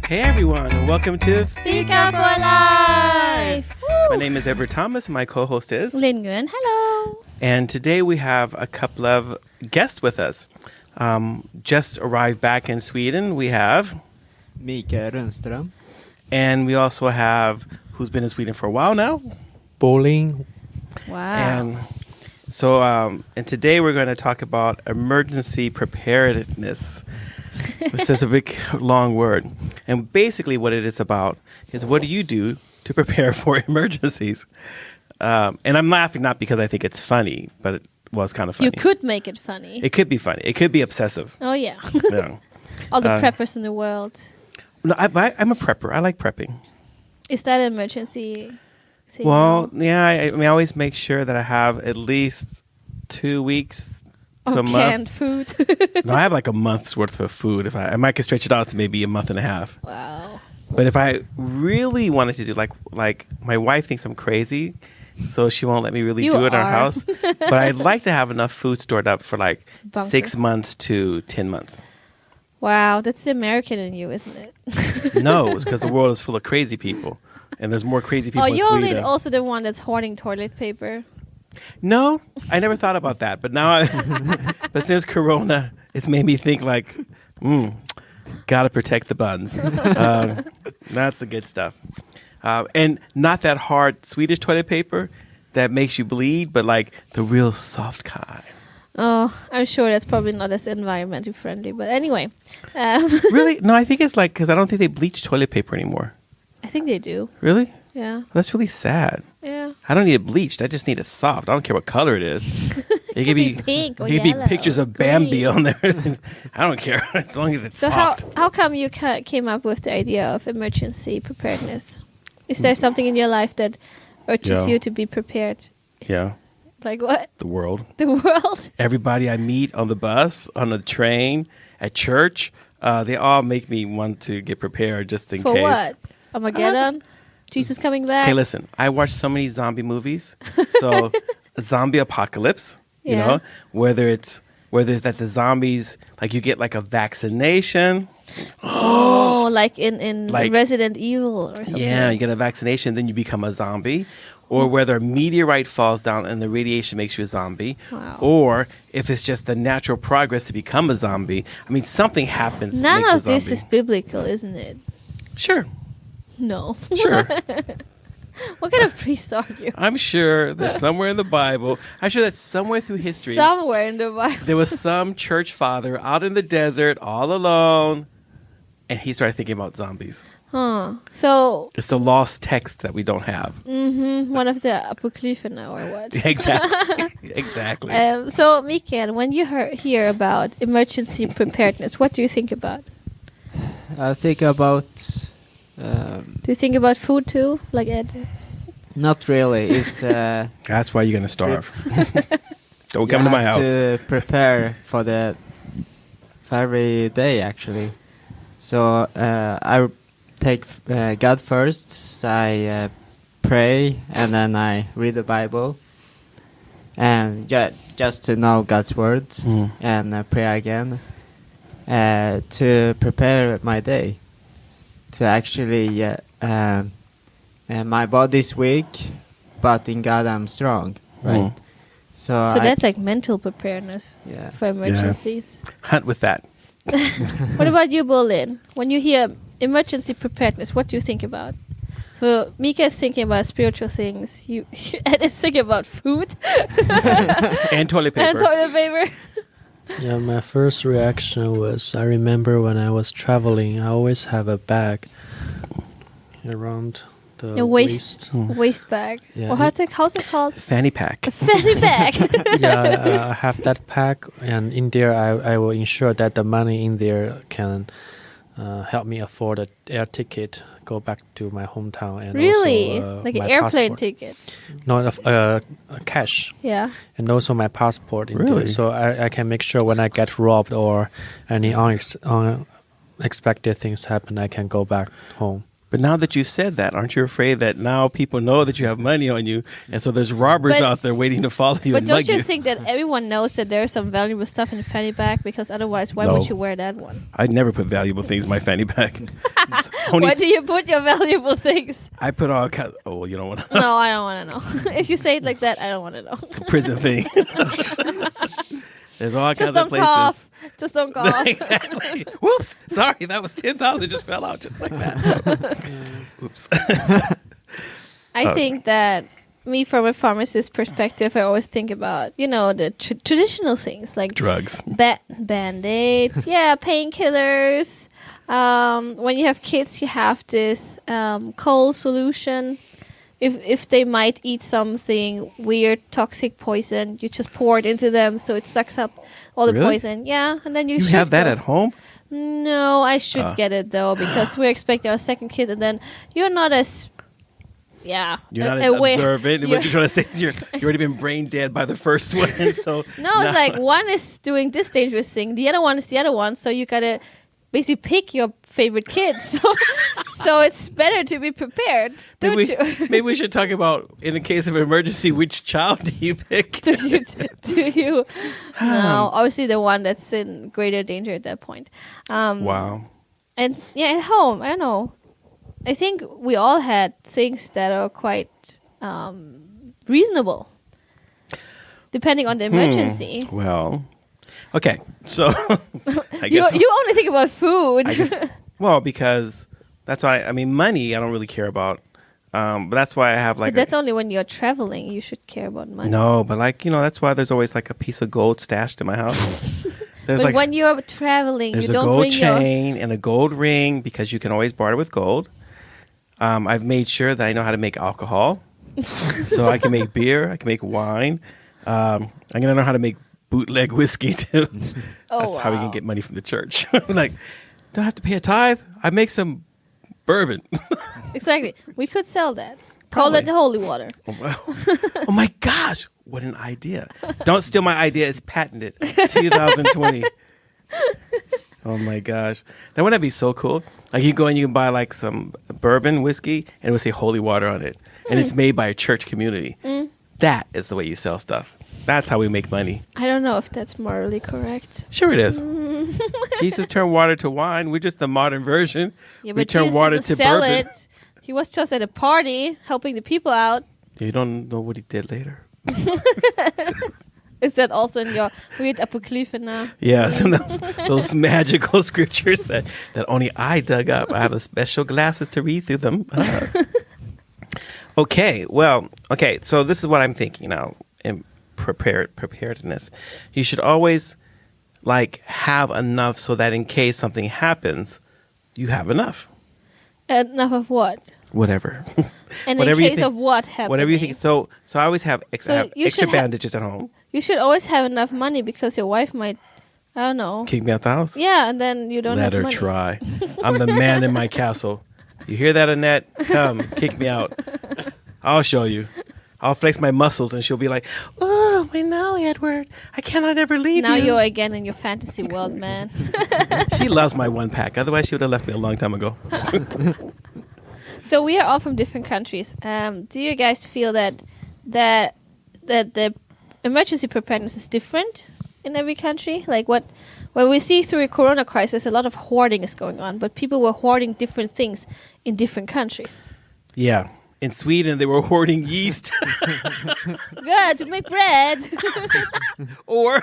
Hey everyone, and welcome to Fika for Life! Woo! My name is Edward Thomas, my co-host is Linh. Hello! And today we have a couple of guests with us. Just arrived back in Sweden, we have Mikael Rönnström. And we also have, who's been in Sweden for a while now? Bolin. Wow. And so, and today we're going to talk about emergency preparedness, which is a big, long word. And basically what it is about is what do you do to prepare for emergencies? And I'm laughing not because I think it's funny, but it was kind of funny. You could make it funny. It could be funny. It could be obsessive. Oh, yeah. Yeah. All the preppers in the world. No, I'm a prepper. I like prepping. Is that an emergency thing? Well, yeah, I mean, I always make sure that I have at least 2 weeks to a month. Canned food. No, I have like a month's worth of food. If I might could stretch it out to maybe a month and a half. Wow. But if I really wanted to do like my wife thinks I'm crazy, so she won't let me really do it in our house. But I'd like to have enough food stored up for like Bunker. 6 months to 10 months. Wow, that's the American in you, isn't it? No, it's because the world is full of crazy people. And there's more crazy people in you're Sweden. also the one that's hoarding toilet paper. No, I never thought about that. But now, but since Corona, it's made me think like, gotta protect the buns. That's the good stuff. And not that hard Swedish toilet paper that makes you bleed, but like the real soft kind. Oh, I'm sure that's probably not as environmentally friendly. But anyway. Really? No, I think it's like, because I don't think they bleach toilet paper anymore. I think they do. Really? Yeah. That's really sad. Yeah. I don't need it bleached. I just need it soft. I don't care what color it is. It could be pink or it could be yellow, pictures of Bambi green. on there. I don't care as long as it's So soft. how come you came up with the idea of emergency preparedness? Is there something in your life that urges you to be prepared? Yeah, Like what? the world. The world? Everybody I meet on the bus, on the train, at church, they all make me want to get prepared just in For case. what? Armageddon? Jesus coming back? Okay, listen. I watch so many zombie movies. So, a zombie apocalypse. You Yeah. know, whether that the zombies like you get like a vaccination. Oh, like in Like- Resident Evil or something. Yeah, you get a vaccination, then you become a zombie. Or whether a meteorite falls down and the radiation makes you a zombie. Wow. Or if it's just the natural progress to become a zombie. I mean, something happens. None makes you a of this zombie. is biblical, isn't it? Sure, No. sure. What kind of priest are you? I'm sure that somewhere in the Bible, I'm sure that somewhere through history, Somewhere in the Bible. there was some church father out in the desert all alone, and he started thinking about zombies. Huh. So, It's a lost text that we don't have. one of the apocrypha now or what? Exactly. Exactly. So, Mikael, when you hear about emergency preparedness, what do you think about? I think about Do you think about food too, like Ed? not really. It's That's why you're going to starve. Don't you come to my have house. to prepare for every day actually. So I take God first. So I pray and then I read the Bible, and just to know God's word and pray again to prepare my day. To actually, my body's weak, but in God I'm strong, right? So that's like mental preparedness yeah. for emergencies. Hunt with that. What about you, Bolin? When you hear emergency preparedness, what do you think about? So Mika is thinking about spiritual things. Ed is thinking about food And toilet paper. and toilet paper. Yeah, my first reaction was I remember when I was traveling, I always have a bag around the A waist bag. Yeah. Or how's it called? Fanny pack. A fanny bag. Yeah, I have that pack, and in there I will ensure that the money in there can help me afford an air ticket, go back to my hometown, and Really? also, Like an my airplane passport. ticket. No, cash. Yeah. And also my passport in Really? there, so I can make sure when I get robbed or any unexpected things happen, I can go back home. But now that you said that, aren't you afraid that now people know that you have money on you, and so there's robbers out there waiting to follow you? But and don't mug you think that everyone knows that there's some valuable stuff in a fanny bag? Because otherwise, why would you wear that one? I'd never put valuable things in my fanny bag. Where do you put your valuable things? I put all kinds. Oh, well, you don't want to. No, I don't want to know. If you say it like that, I don't want to know. It's a prison thing. There's all kinds of places. Cough. Just don't cough. Exactly. Whoops. Sorry, that was 10,000 just fell out just like that. Oops. I think that me, from a pharmacist perspective, I always think about, the traditional things like drugs, Band-Aids, painkillers. When you have kids, you have this cold solution. If they might eat something weird, toxic poison, you just pour it into them so it sucks up all the poison. Yeah, and then you have that at home? No, I should get it though, because we're expecting our second kid, and then you're not as you're not as observant. What you're trying to say is you've already been brain dead by the first one. So it's like one is doing this dangerous thing, the other one is the other one. So you gotta basically pick your favorite kid. So it's better to be prepared, don't you? Maybe we should talk about, in a case of emergency, which child do you pick? do you? No, obviously the one that's in greater danger at that point. Wow. And at home, I don't know. I think we all had things that are quite reasonable, depending on the emergency. Well, okay, so I guess you only think about food. Well, because that's why. I mean, money I don't really care about, but that's why I have like. But that's only when you're traveling. You should care about money. No, but that's why there's always like a piece of gold stashed in my house. But when you're traveling, you don't bring your... There's a gold chain and a gold ring because you can always barter with gold. I've made sure that I know how to make alcohol. So I can make beer. I can make wine. I'm going to know how to make bootleg whiskey, too. That's how we can get money from the church. Like, don't I have to pay a tithe? I make some bourbon. Exactly. We could sell that. Call it the holy water. Oh, my gosh. What an idea. Don't steal my idea. It's patented. 2020. Oh, my gosh. That wouldn't that be so cool? Like, you go and you can buy, like, some bourbon whiskey, and it would say holy water on it. And it's made by a church community. That is the way you sell stuff. That's how we make money. I don't know if that's morally correct. Sure it is. Jesus turned water to wine. We're just the modern version. Yeah, we but turn Jesus water didn't to sell bourbon. It. He was just at a party helping the people out. You don't know what he did later. Is that also in your weird apocrypha now? Yeah, so those magical scriptures that only I dug up. I have the special glasses to read through them. Okay, so this is what I'm thinking now in preparedness. You should always have enough so that in case something happens, you have enough. Enough of what? Whatever. And in case of what happened? Whatever you think. So I always have extra bandages at home. You should always have enough money because your wife might, I don't know. Kick me out the house? Yeah, and then you don't have money. Let her try. I'm the man in my castle. You hear that, Annette? Come, kick me out. I'll show you. I'll flex my muscles and she'll be like, oh, wait, no, Edward. I cannot ever leave now you. Now you're again in your fantasy world, man. She loves my one pack. Otherwise, she would have left me a long time ago. So we are all from different countries. Do you guys feel that the emergency preparedness is different in every country? Like when we see through a corona crisis, a lot of hoarding is going on, but people were hoarding different things in different countries. Yeah. In Sweden, they were hoarding yeast. Good, to make bread. Or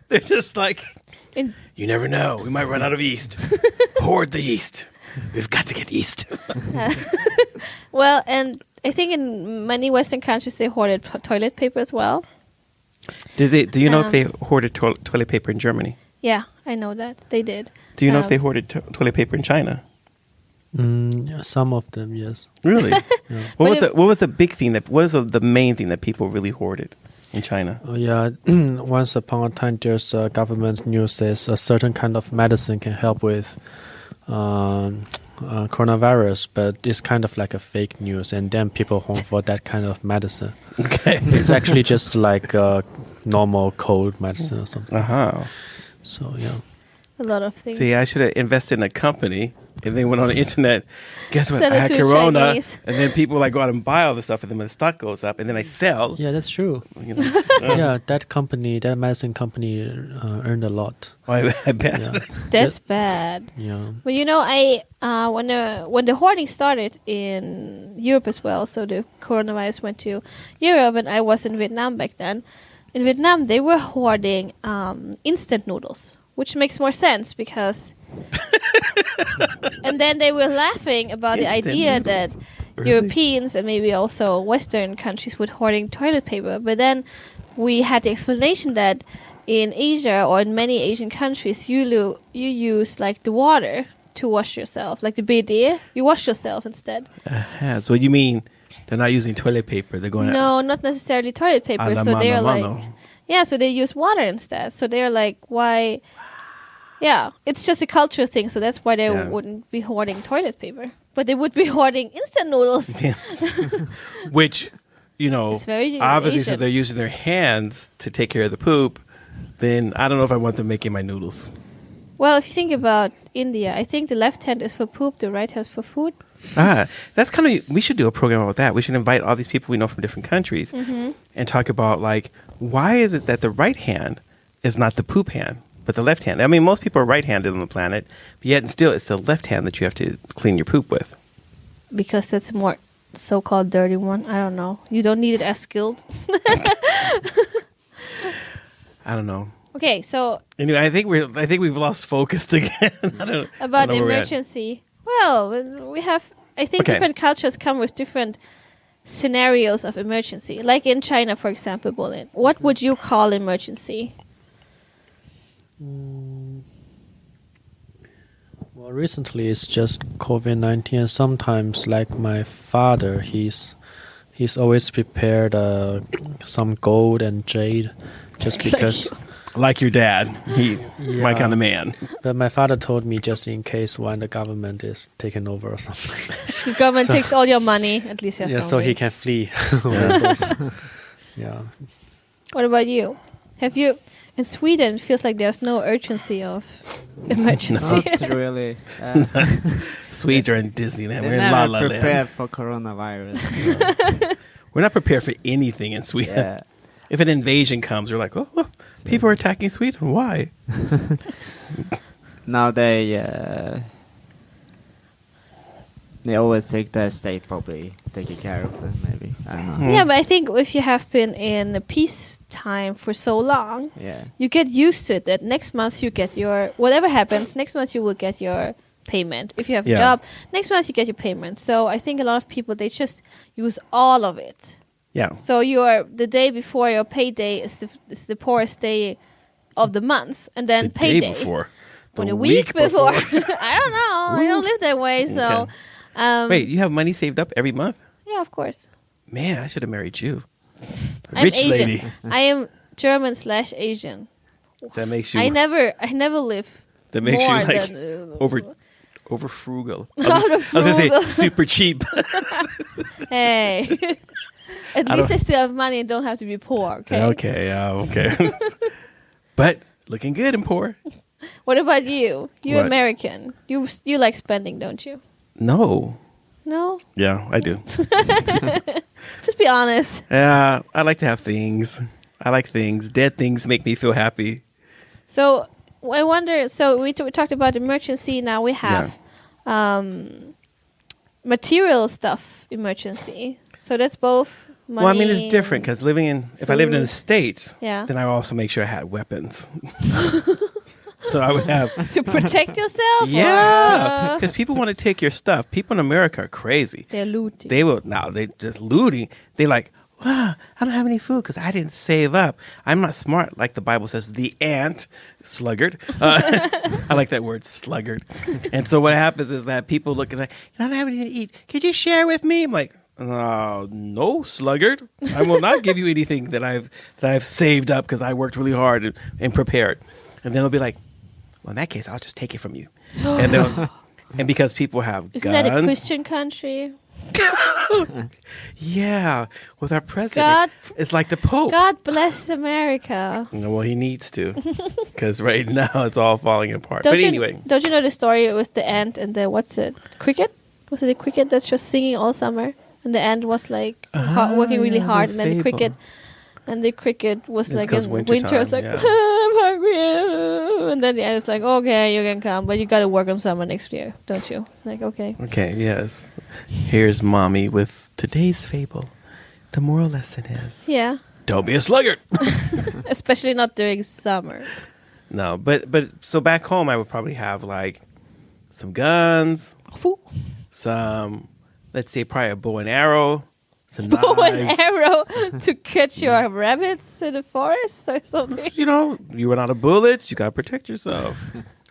they're just like, you never know. We might run out of yeast. Hoard the yeast. We've got to get yeast. Well, and I think in many Western countries, they hoarded toilet paper as well. Do you know if they hoarded toilet paper in Germany? Yeah, I know that. They did. Do you know if they hoarded toilet paper in China? Some of them, yes. Really? Yeah. What was the big thing what was the main thing that people really hoarded in China? Oh yeah, once upon a time, there's government news says a certain kind of medicine can help with coronavirus, but it's kind of like a fake news, and then people hoard for that kind of medicine. Okay, it's actually just like normal cold medicine or something. Uh-huh. So yeah. a lot of things. See, I should have invested in a company and then went on the internet. Guess what? Sell I it had to Corona, Chinese. and then people like go out and buy all the stuff, and then when the stock goes up, and then I sell. Yeah, that's true. You know, Yeah, that medicine company earned a lot. I bet. Yeah, That's bad. yeah. Well, you know, I when the hoarding started in Europe as well, so the coronavirus went to Europe, and I was in Vietnam back then. In Vietnam, they were hoarding instant noodles, which makes more sense because. And then they were laughing about the Instant idea noodles. that Really? Europeans and maybe also Western countries would hoarding toilet paper. But then we had the explanation that in Asia or in many Asian countries, you use like the water to wash yourself, like the bidet. You wash yourself instead. So you mean they're not using toilet paper? They're going No, not necessarily toilet paper. a la So they're mano like, mano. yeah, so they use water instead. So they're like, why? Yeah, it's just a cultural thing. So that's why they Yeah. wouldn't be hoarding toilet paper, but they would be hoarding instant noodles. Which, you know, It's very obviously, Asian. if they're using their hands to take care of the poop, then I don't know if I want them making my noodles. Well, if you think about India, I think the left hand is for poop, the right hand is for food. That's kind of, we should do a program about that. We should invite all these people we know from different countries and talk about, like, why is it that the right hand is not the poop hand, but the left hand? I mean, most people are right-handed on the planet, but yet and still it's the left hand that you have to clean your poop with. Because that's a more so-called dirty one. I don't know. You don't need it as skilled. I don't know. Okay, so Anyway, I think we've lost focus again. I don't about know where we're at. emergency. Well, we have. I think Okay. different cultures come with different scenarios of emergency. Like in China, for example, Bolin. What would you call emergency? Well, recently it's just COVID-19, and sometimes, like my father, he's always prepared some gold and jade, just because. Like your dad, my Yeah. kind of man. But my father told me just in case when the government is taken over or something. The government takes all your money. At least you have Yeah, so something. he can flee. With those. Yeah. What about you? Have you? In Sweden, it feels like there's no urgency of emergency. Not really. Swedes are in Disneyland. We're They're in La never La prepared Land. for coronavirus. We're not prepared for anything in Sweden. Yeah. If an invasion comes, we're like, oh, people are attacking Sweden. Why? Now they always think the state probably taking care of them. Maybe I don't know. Yeah, but I think if you have been in peacetime for so long, Yeah. you get used to it. That next month you get your whatever happens. Next month you will get your payment. If you have Yeah. a job, next month you get your payment. So I think a lot of people they just use all of it. Yeah. So the day before your payday is the poorest day of the month, and then The payday day before. or The the week before. before. I don't know. I don't live that way. So, Okay. Wait, you have money saved up every month? yeah, of course. Man, I should have married you. I'm Rich Asian. lady. I am German/Asian. That makes you. I never live That makes more you like than, over frugal. Out of I was gonna say frugal. super cheap. Hey, at I least don't- I still have money and don't have to be poor. Okay. Okay. But looking good and poor. What about you? You're What? American. You like spending, don't you? No. No. Yeah, I do. Just be honest. Yeah, I like to have things. I like things. Dead things make me feel happy. So I wonder. So we talked about emergency. Now we have material stuff emergency. So that's both money. Well, I mean, it's different because if I lived in the food. States, Yeah. then I would also make sure I had weapons. So I would have, to protect yourself. yeah, or, because people want to take your stuff. People in America are crazy. they're looting. They just looting. They like, wow, I don't have any food because I didn't save up. I'm not smart, like the Bible says. The ant, sluggard. I like that word, sluggard. And so what happens is that people look and like, I don't have anything to eat. Could you share with me? I'm like, no, sluggard. I will not give you anything that I've saved up because I worked really hard and prepared. And then they'll be like, well, in that case, I'll just take it from you. And because people have Isn't guns. that a Christian country? Yeah, with our president. God, It's like the Pope. God bless America. Well, he needs to, because right now it's all falling apart. Don't But you, anyway, don't you know the story with the ant and the cricket? Was it a cricket that's just singing all summer, and the ant was like working really yeah, hard, the and then fable. the cricket was It's like 'cause in winter winter. It was time, like yeah. I'm hungry, and then the ant was like, okay, you can come, but you got to work on summer next year, don't you? Like, okay. okay, yes. Here's mommy with today's fable. The moral lesson is Yeah, don't be a sluggard. especially not during summer. No, but so back home I would probably have like some guns, Whew. some, let's say probably a bow and arrow, some Bow and knives. arrow to catch your rabbits in the forest or something. You know, you run out of bullets, you gotta protect yourself.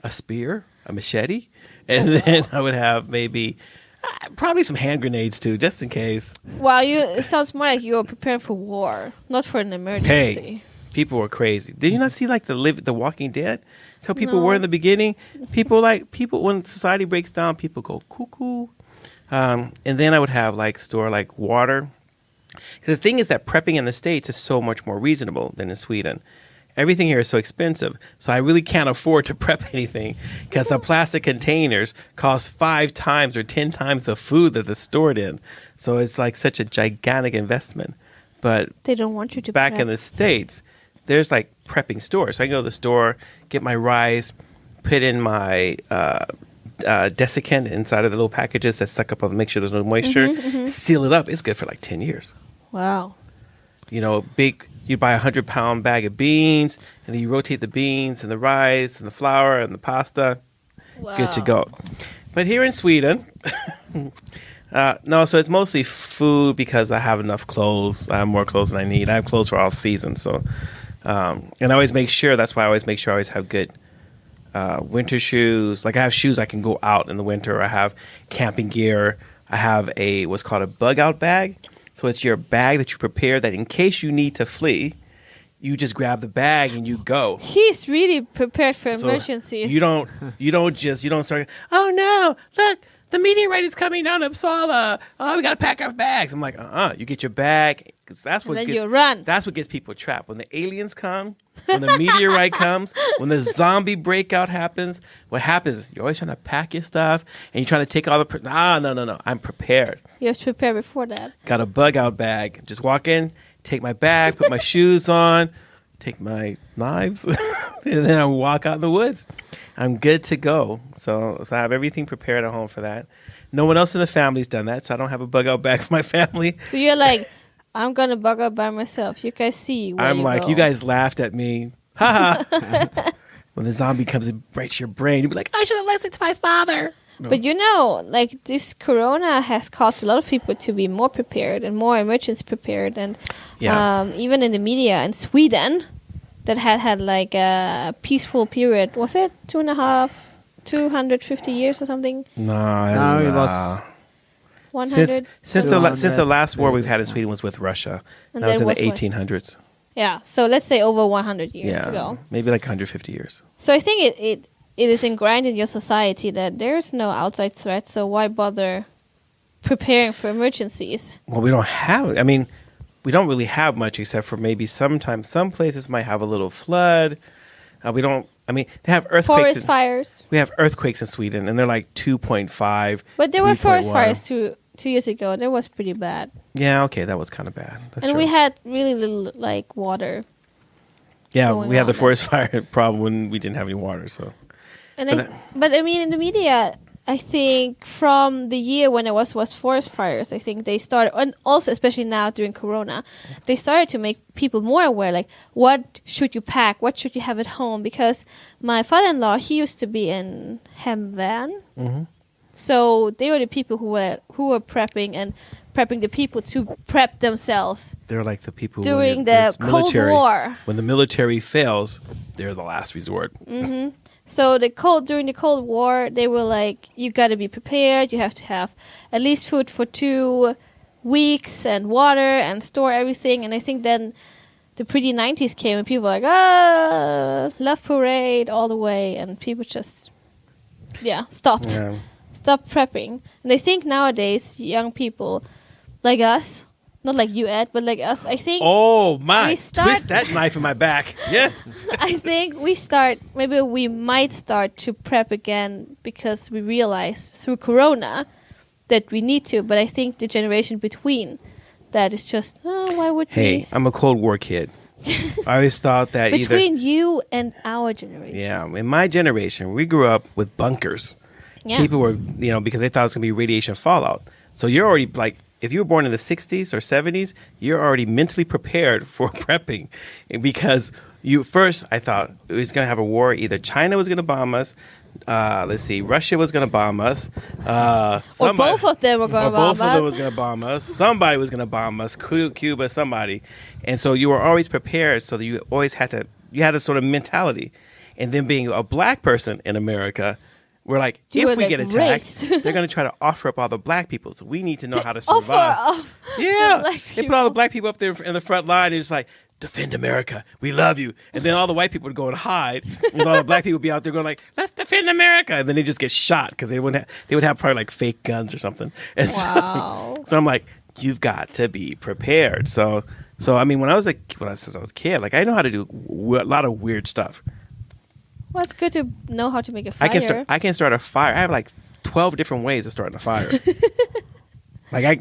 A spear, a machete, and then I would have maybe probably some hand grenades too, just in case. Wow, it sounds more like you were preparing for war, not for an emergency. Hey, people were crazy. Did you not see like the Walking Dead? That's how people No. were in the beginning. People when society breaks down, people go cuckoo. And then I would have store like water. 'Cause the thing is that prepping in the States is so much more reasonable than in Sweden. Everything here is so expensive, so I really can't afford to prep anything because the plastic containers cost 5 times or 10 times the food that they're stored in. So it's like such a gigantic investment. But They don't want you to back prep. in the States, there's like prepping stores. So I can go to the store, get my rice, put in my desiccant inside of the little packages that suck up, make sure there's no moisture, seal it up. It's good for like 10 years. Wow. You know, you buy 100-pound bag of beans, and then you rotate the beans and the rice and the flour and the pasta. Wow. Good to go. But here in Sweden, no, so it's mostly food because I have enough clothes. I have more clothes than I need. I have clothes for all seasons. So, and I always make sure, that's why I always make sure I always have good winter shoes. Like I have shoes I can go out in the winter. I have camping gear. I have what's called a bug out bag. So it's your bag that you prepare that in case you need to flee, you just grab the bag and you go. He's really prepared for So emergencies. you don't start, oh no, look, the meteorite is coming down Uppsala. Oh, we got to pack our bags. I'm like, you get your bag. Cause that's what And then gets, you run. That's what gets people trapped. When the aliens come, when the meteorite comes, when the zombie breakout happens, what happens is you're always trying to pack your stuff and you're trying to take all the, no. I'm prepared. You have to prepare before that. Got a bug out bag. Just walk in, take my bag, put my shoes on, take my knives, and then I walk out in the woods. I'm good to go. So I have everything prepared at home for that. No one else in the family's done that, so I don't have a bug out bag for my family. So you're like, I'm going to bug out by myself. You guys see where I'm like, go. you guys laughed at me. Ha ha. When the zombie comes and breaks your brain, you'll be like, I should have listened to my father. No. But you know, like this corona has caused a lot of people to be more prepared and more emergency prepared. And even in the media in Sweden, that had like a peaceful period. Was it 250 years or something? No, it was 100? since the last war we've had in Sweden was with Russia. And That was in then the what? 1800s. Yeah, so let's say over 100 years ago. Maybe like 150 years. So I think it is ingrained in your society that there's no outside threat, so why bother preparing for emergencies? Well, we don't have. I mean, we don't really have much except for maybe sometimes some places might have a little flood. We don't. I mean, they have earthquakes. Forest fires. We have earthquakes in Sweden, and they're like 2.5. But there were 3.1. forest fires 2 years ago. That was pretty bad. Yeah, okay, that was kind of bad. That's And true. we had really little like water. yeah, going we had the on. forest fire problem when we didn't have any water. So And but I mean, in the media, I think from the year when it was forest fires, I think they started, and also especially now during Corona, they started to make people more aware, like what should you pack, what should you have at home, because my father-in-law, he used to be in Hemvärn, so they were the people who were prepping the people to prep themselves they're like the people during who, the Cold military, War. When the military fails, they're the last resort. So during the Cold War, they were like, you got to be prepared. You have to have at least food for 2 weeks and water and store everything. And I think then the pretty 90s came and people were like, love parade all the way. And people just, stopped stop prepping. And I think nowadays young people like us, not like you, Ed, but like us, I think Oh my! we start- Twist that knife in my back. Yes. I think we might start to prep again because we realize through Corona that we need to. But I think the generation between that is just, why would Hey, we? I'm a Cold War kid. I always thought that Between you and our generation. yeah, in my generation, we grew up with bunkers. Yeah. People were, because they thought it was going to be radiation fallout. So you're already like, if you were born in the 60s or 70s, you're already mentally prepared for prepping. Because I thought it was going to have a war. Either China was going to bomb us. Russia was going to bomb us. Or both of them were going to bomb both of them us. was going to bomb us. Somebody was going to bomb us. Cuba, somebody. And so you were always prepared. So that you always had a sort of mentality. And then being a black person in America, we're like, You if were, we like, get attacked, raised. they're going to try to offer up all the black people. So we need to know how to Offer survive. up Yeah. the black They put all the people. black people up there in the front line. And it's like, defend America. We love you. And then all the white people would go and hide. And all the black people would be out there going like, let's defend America. And then they just get shot because they would have probably like fake guns or something. And Wow. so I'm like, you've got to be prepared. So I mean, when I was a kid, like I know how to do a lot of weird stuff. Well, it's good to know how to make a fire. I can start a fire. I have like 12 different ways of starting a fire. Okay,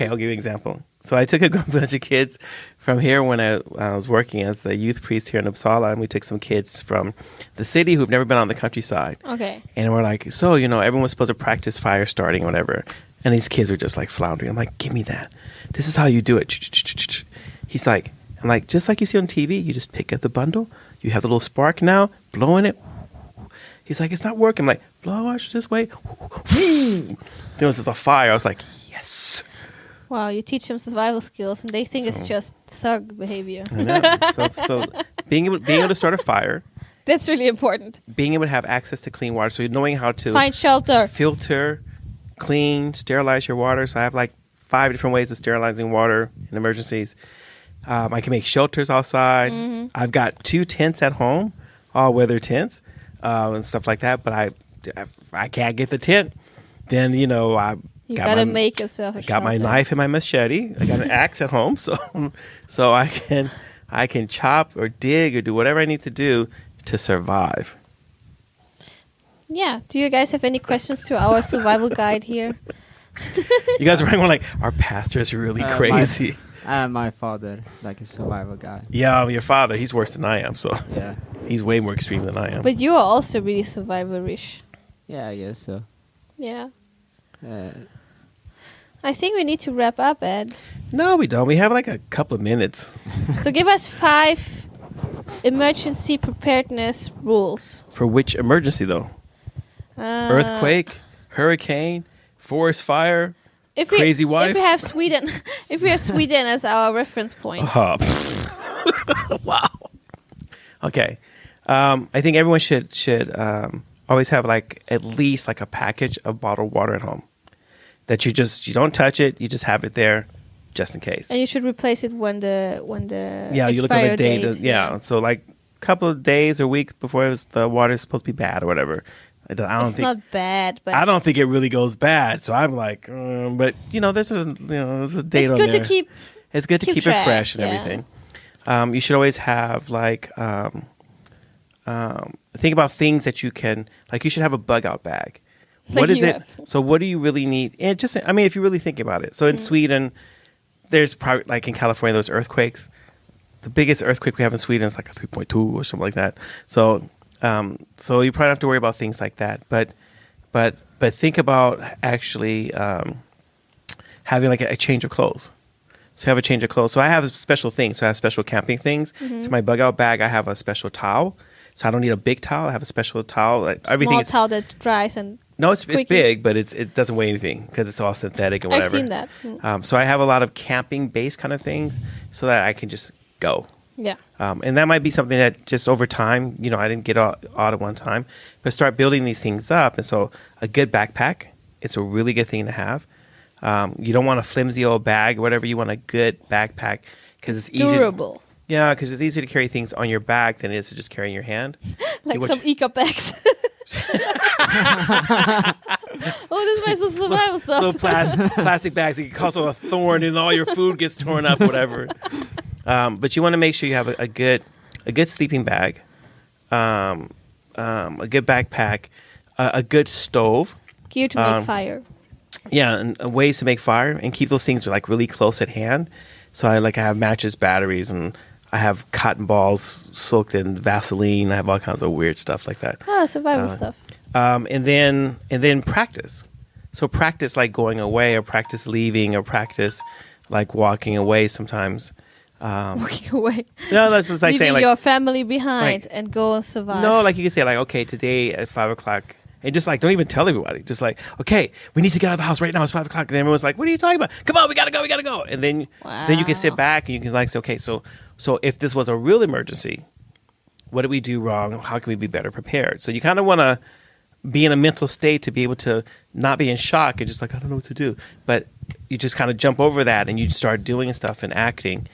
I'll give you an example. So I took a bunch of kids from here when I was working as the youth priest here in Uppsala, and we took some kids from the city who've never been on the countryside. Okay. And we're like, so, everyone's supposed to practice fire starting or whatever. And these kids were just like floundering. I'm like, give me that. This is how you do it. I'm like, just like you see on TV, you just pick up the bundle. You have the little spark now, blowing it. He's like, it's not working. I'm like, blow, watch this way. There was just a fire. I was like, yes. Wow, you teach them survival skills, and they think it's just thug behavior. I know. So being able to start a fire, That's really important. being able to have access to clean water, so knowing how to Find shelter. filter, clean, sterilize your water. So I have like 5 different ways of sterilizing water in emergencies. I can make shelters outside. Mm-hmm. I've got 2 tents at home, all weather tents, and stuff like that. But if I can't get the tent, then You got gotta my, make yourself a got my shelter. knife and my machete. I got an axe at home, so I can chop or dig or do whatever I need to do to survive. Yeah. Do you guys have any questions to our survival guide here? You guys are going like, our pastor is really crazy. My father, like a survival guy. Yeah, your father, he's worse than I am, so Yeah. he's way more extreme than I am. But you are also really survivor-ish. Yeah, I guess so. Yeah. Uh, I think we need to wrap up, Ed. No, we don't. We have like a couple of minutes. So give us 5 emergency preparedness rules. For which emergency, though? Earthquake, hurricane, forest fire, crazy wife? If we have Sweden, as our reference point. Wow. Okay. I think everyone should always have like at least like a package of bottled water at home. That you don't touch it. You just have it there, just in case. And you should replace it when the You look at the expiry date. date. Yeah. So like a couple of days or weeks before the water is supposed to be bad or whatever. I don't It's think not bad, but I don't think it really goes bad. So I'm like, but there's a date it's on good there. to keep. It's good to keep keep track, it fresh and yeah. everything. You should always have like think about things that you can like. You should have a bug out bag. Like What is you it? have. So what do you really need? And if you really think about it. So in Sweden, there's probably like in California, those earthquakes. The biggest earthquake we have in Sweden is like a 3.2 or something like that. So you probably don't have to worry about things like that. But think about actually having like a change of clothes. So have a change of clothes. So I have special things. So I have special camping things. Mm-hmm. So my bug out bag, I have a special towel. So I don't need a big towel. I have a special towel. Like, everything Small is towel that dries and. no, it's Quickie. big, but it doesn't weigh anything because it's all synthetic and whatever. I've seen that. So I have a lot of camping-based kind of things so that I can just go. Yeah. And that might be something that just over time, I didn't get all at one time, but start building these things up. And so a good backpack, it's a really good thing to have. You don't want a flimsy old bag or whatever. You want a good backpack because it's easy. Durable. Yeah, because it's easier to carry things on your back than it is to just carry in your hand. Like What some you- eco bags. Oh, this is my survival stuff. Little plastic bags. It causes a thorn, and all your food gets torn up. Whatever. But you want to make sure you have a good sleeping bag, a good backpack, a good stove. Gear to make fire. Yeah, and ways to make fire and keep those things like really close at hand. So I have matches, batteries, and I have cotton balls soaked in Vaseline. I have all kinds of weird stuff like that. Oh, survival stuff. And then practice. So practice like going away, or practice leaving, or practice like walking away sometimes. Walking away. No, that's like leaving saying like your family behind like, and go survive. No, like you can say like, okay, today at 5:00. And just like, don't even tell everybody. Just like, okay, we need to get out of the house right now. It's 5:00. And everyone's like, what are you talking about? Come on, we gotta go. And then you can sit back and you can like say, okay, so if this was a real emergency, what did we do wrong? How can we be better prepared? So you kind of want to be in a mental state to be able to not be in shock and just like, I don't know what to do. But you just kind of jump over that and you start doing stuff and acting,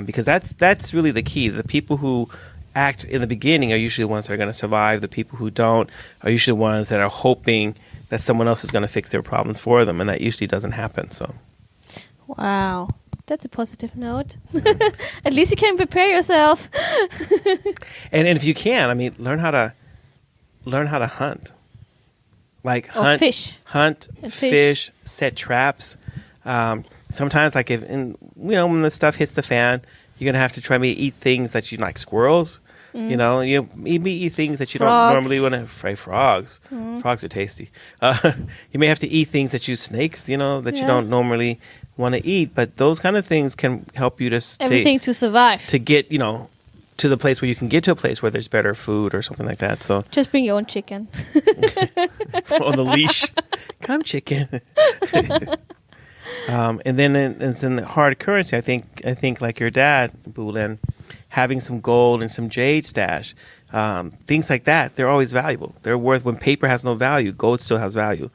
because that's really the key. The people who act in the beginning are usually the ones that are going to survive. The people who don't are usually the ones that are hoping that someone else is going to fix their problems for them, and that usually doesn't happen. So, wow, that's a positive note. At least you can prepare yourself. and if you can, I mean, learn how to hunt, like hunt, fish, set traps. Sometimes, like when the stuff hits the fan, you're going to have to try to eat things that you like, squirrels. You know, you eat things that you don't normally want to fry. Frogs. Frogs are tasty. You may have to eat things that snakes, you know, that you don't normally want to eat. But those kind of things can help you to everything to survive. To get, to the place where you can get to a place where there's better food or something like that. So just bring your own chicken. On the leash. Come, chicken. And then it's in the hard currency. I think like your dad, Bolin, having some gold and some jade stash, things like that. They're always valuable. They're worth, when paper has no value, gold still has value.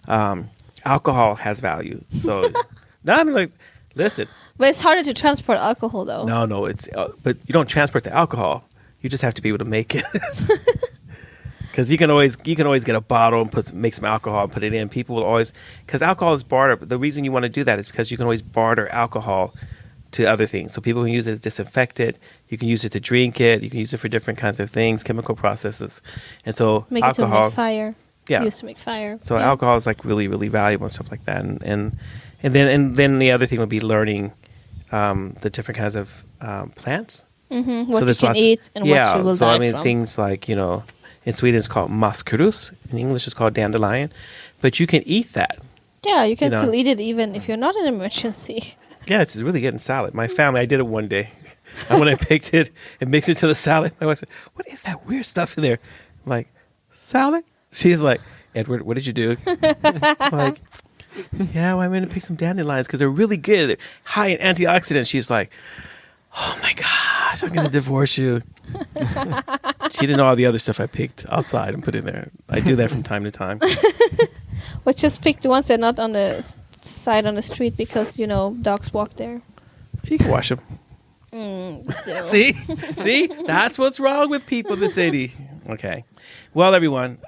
Alcohol has value. So, listen. But it's harder to transport alcohol, though. No, it's but you don't transport the alcohol. You just have to be able to make it. Because you can always get a bottle and make some alcohol and put it in. People will always, because alcohol is barter. The reason you want to do that is because you can always barter alcohol to other things. So people can use it as disinfectant. You can use it to drink it. You can use it for different kinds of things, chemical processes. And so make alcohol, it to make fire. Yeah, used to make fire. So alcohol is like really, really valuable and stuff like that. And then the other thing would be learning the different kinds of plants. Mm-hmm. What you can eat and what you will die from. Things like, in Sweden it's called maskrus. In English it's called dandelion. But you can eat that. Yeah, you can still eat it even if you're not in an emergency. Yeah, it's really good in salad. My family, I did it one day. When I picked it and mixed it to the salad, my wife said, what is that weird stuff in there? I'm like, salad? She's like, Edward, what did you do? I'm like, yeah, well, I'm going to pick some dandelions because they're really good. They're high in antioxidants. She's like, oh my gosh, I'm going to divorce you. She didn't know all the other stuff I picked outside and put in there. I do that from time to time. Well, just pick the ones that are not on the side on the street because, dogs walk there. You can wash them. See? That's what's wrong with people in the city. Okay. Well, everyone,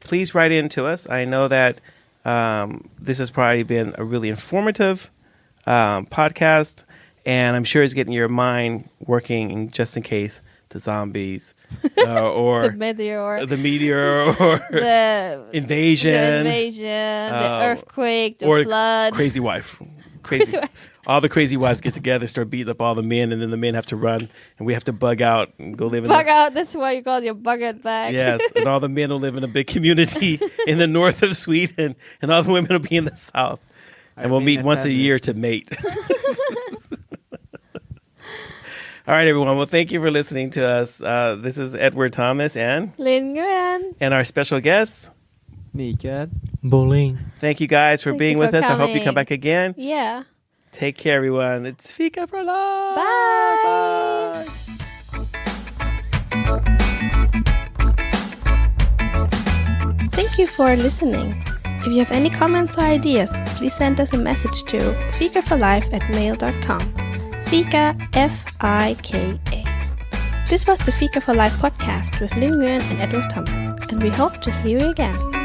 please write in to us. I know that this has probably been a really informative podcast, and I'm sure it's getting your mind working just in case the zombies or the meteor or the invasion, the earthquake, the flood. Crazy wife. All the crazy wives get together, start beating up all the men, and then the men have to run, and we have to bug out and go live in out. That's why you call it your bug out bag. Yes, and all the men will live in a big community in the north of Sweden, and all the women will be in the south. And we'll meet once a year to mate. All right, everyone. Well, thank you for listening to us. This is Edward Thomas and Linh Nguyen. And our special guest, Mikael. Bolin. Thank you guys for being with us. I hope you come back again. Yeah. Take care, everyone. It's Fika for Life. Bye. Bye. Thank you for listening. If you have any comments or ideas, please send us a message to fikaforlife@mail.com. Fika, F-I-K-A. This was the Fika for Life podcast with Linh Nguyen and Edward Thomas, and we hope to hear you again.